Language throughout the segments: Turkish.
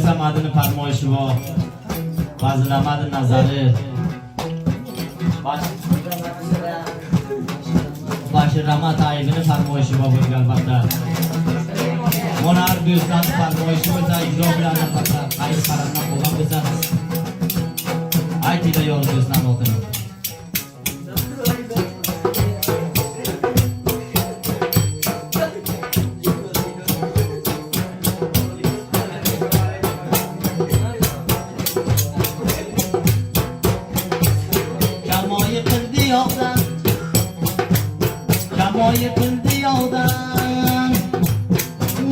Samadini farmoyishi bor. Fazlamadin nazari. Bashir Rahmat ayibini farmoyishi bor bo'lgan albatta. Monar do'stlar farmoyishi bo'lsa ijro bilan albatta qaysi qarordan bo'lgan bo'lsa aytida yo'q do'stlar o'tin. Kamoyi qildi yovdan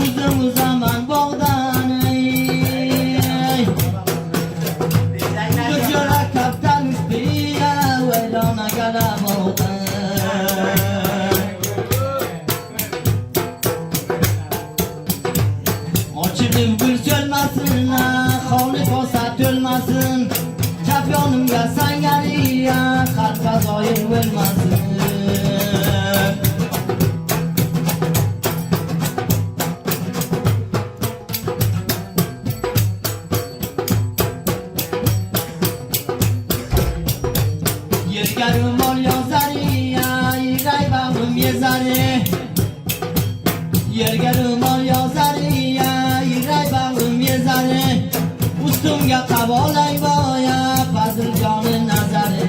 uzim uzaman bog'dan ko'chara kaptan ustiya vaylona galamodan ochilib gul so'lmasin hovli kosa to'lmasin chap yonimga sangariya qalb fazoyim bo'lmasin. Yergarum ol yozari, yiray bağım yezari. Yergarum ol yozari, yiray bağım yezari. Ustumga qabolay boya, fazil joni nazari.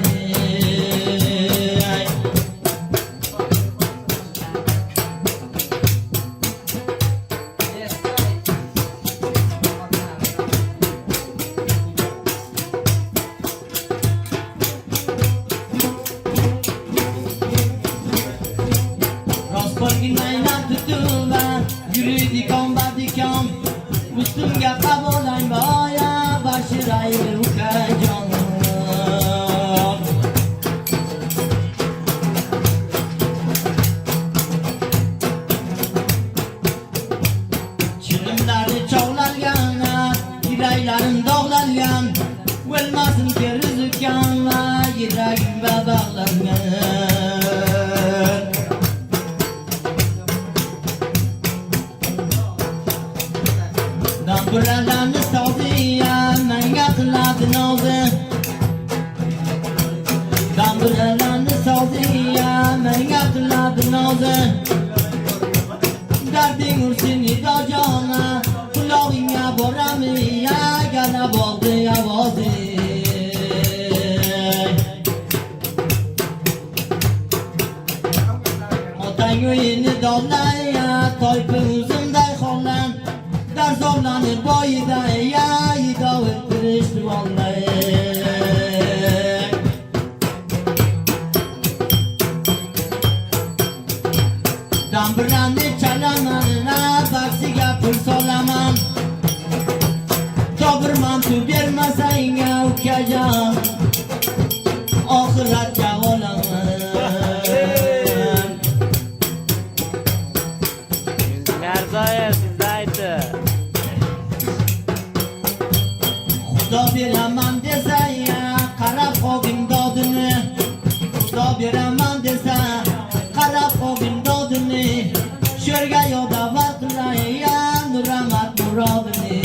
Porginayna tutuva, yürüdikon badikon, ustumga qabolay boya, bashiray ukajon. Chilimlari chog'langan, yuraylarim dog'langan, o'lmasin kerizukkan va yuragimga bog'langan. Buralarni soziya menga qiladi nozi. Buralarni soziya menga qiladi nozi. Darding ursin idojona, qulog'ingga borami yagana bo'ldi ovozi. Otang uyini dovlaya, toypi uzimday xonlan. Zorlanır boyida ya idov ettirishdi vallahi. Dambiranni chalaman, baksiga pul solaman. Tobirman tu bermasang ukajon, oxiratga olaman. Merzoya sizda aytdi. Xudo beraman desa qarab qo'g'im dodini. Xudo beraman desa qarab qo'g'im dodini. Sho'rga yo'da vaqtlar nuramat murodini.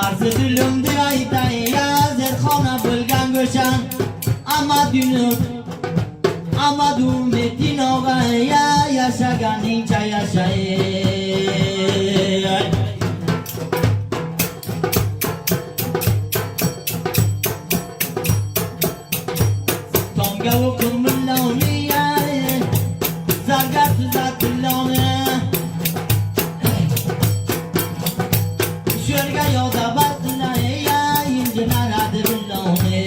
Arzu dilimdi aytay zerxona bo'lgan go'shan Amadunov Amadu Metinova yashaganingcha yashay. Tomga o'qim milloni zargar tuzat milloni. Sho'rga yo'da batlar injilaradi milloni.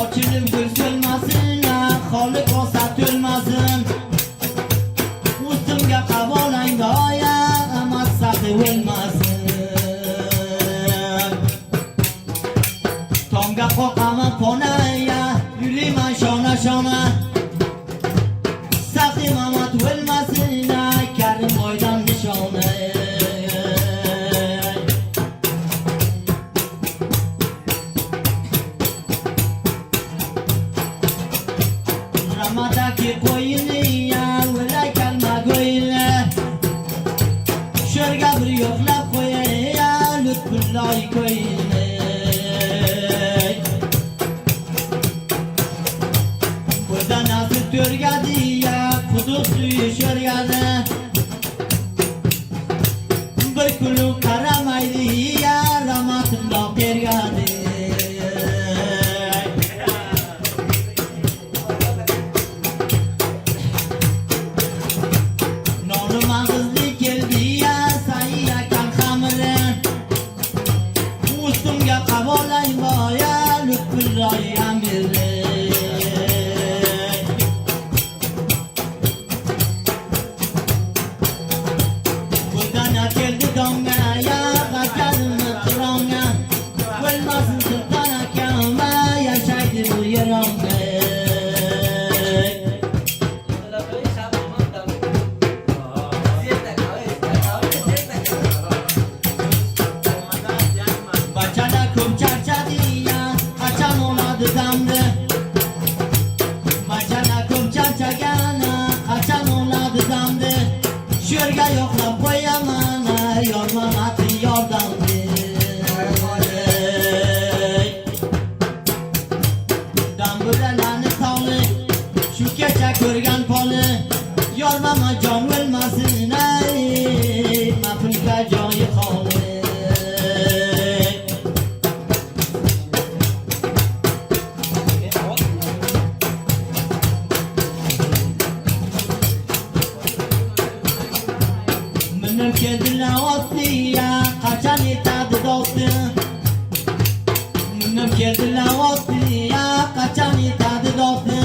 Ochilib gul so'lmasin, hovli kosa to'lmasin. Ustimga qabolay doya, amassati o'lmasin. Tomga qo'qaman ponaya, yuriyman shona shona. Saqim amat o'lmasin, Karim boydan nishona. koyne Burada nasıl törgadi ya Kuduk suyu şörgadi Bir kulu karamaydı ya Ramatında pergadi Şörge yoklap koyamana yormam atı yordandı Damburelani tavlı şu keçe körgen polu Yormama can ölmasın ey Mafilka canı kalı Kedila otliya kaçan itadı doktu Münüm kedila otliya kaçan itadı doktu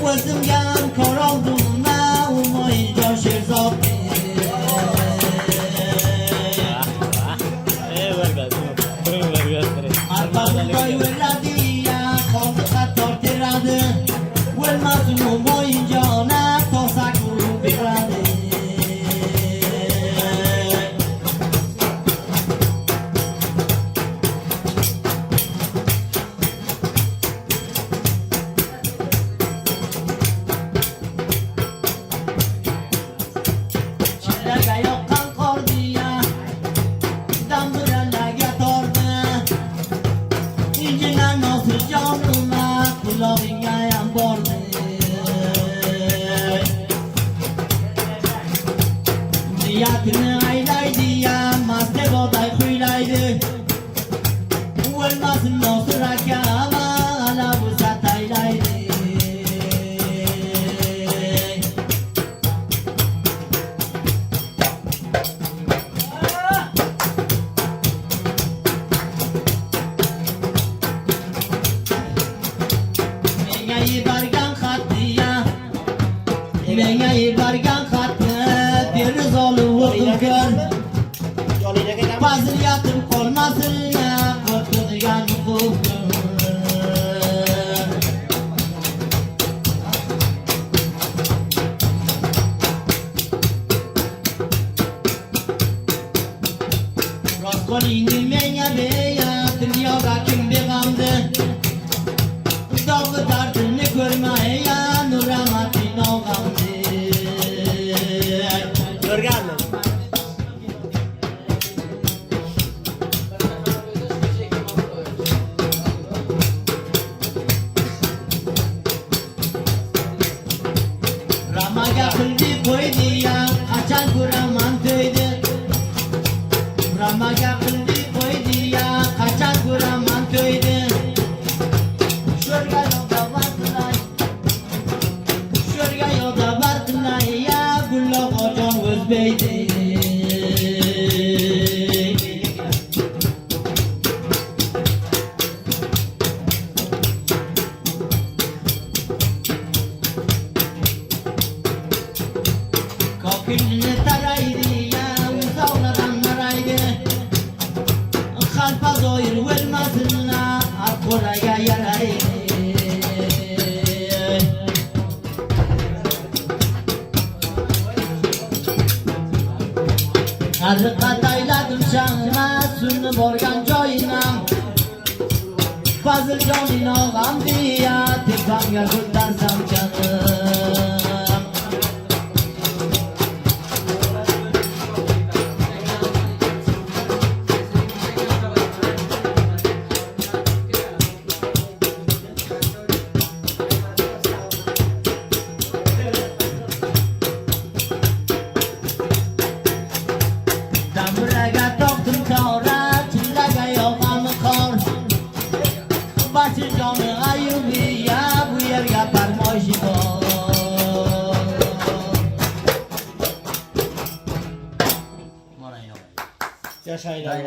Özüm gan kor oldum na umoy coşur zoktu Arpamın koy veradi ya koltuğa tortiradı Ölmazın umoy cana tosak vurup biradı Niyatını aylaydı ya Mazde boday huylaydı Ölmazın osuraka ama Ala bu sataylaydı Mengayi bargan khattı ya Mengayi bargan khattı Deniz olup gör Bazı yatım kolmasın ya Korkutgan bu Roskolini menya beya Dünyada kim beğamdı Dağı dardını görmeye ya Nuramatin oğamdı Görgendim. Ramaga kıldı koydu ya Kaçan kuraman töydi Ramaga kıldı koydu ya Kaçan kuraman töydi Şörge yolda vardılar Şörge yolda vardılar ya Güllü kocan özbeydi Kapilini taraydı ya Uzavladan naraydı Kalpa doyur vermezina Akkoraya yaraydı Arıqa tayladım şanına Sünni borgan joyinam Fazıl jonin oğam diya Tepamga kurtarsam canım Abbasi joni Ayubiya bu yerga farmoyishi bor. Yashaylar.